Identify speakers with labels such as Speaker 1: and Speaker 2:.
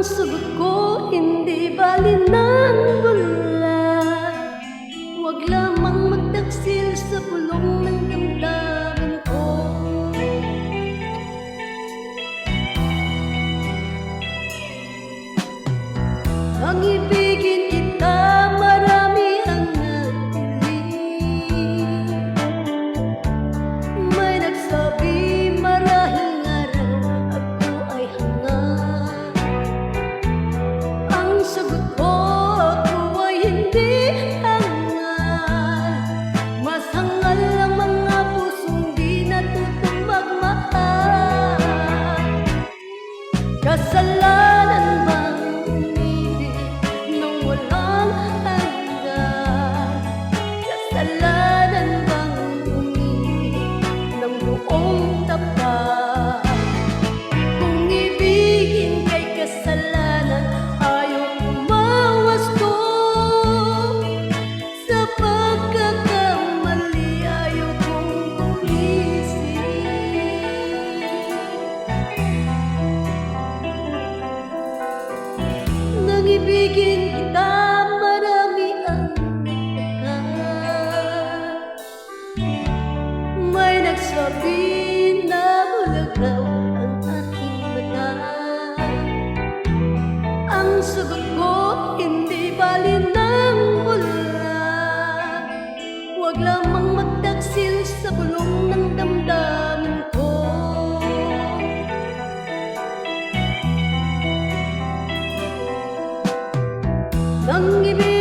Speaker 1: sagot ko, hindi bali ng bulan. Huwag lamang magtaksil sa bulong ng damdamin ko. Ang ibigin kita, marami ang nagpiling. May nagsabi marahil araw ako ay hangat. Ang sagot ko, ako ay hindi hangat. Mas hangal ang mga pusong di natutong magmahal. Kasalanan bang umibig nang walang hanggan? Kasalanan bang umibig ng buong tapat? Kung ibigin kay kasalanan, ayaw umawas ko. Sa pagkakamali, ayaw kong gumising. Nang ibigin kita, marami ang nagtaka. May nagsabi na bulag raw ang aking mata. Ang sagot ko, hindi bali ng bulan. Huwag lamang magtaksil sa bulong ng damdamin ko. Nang ibig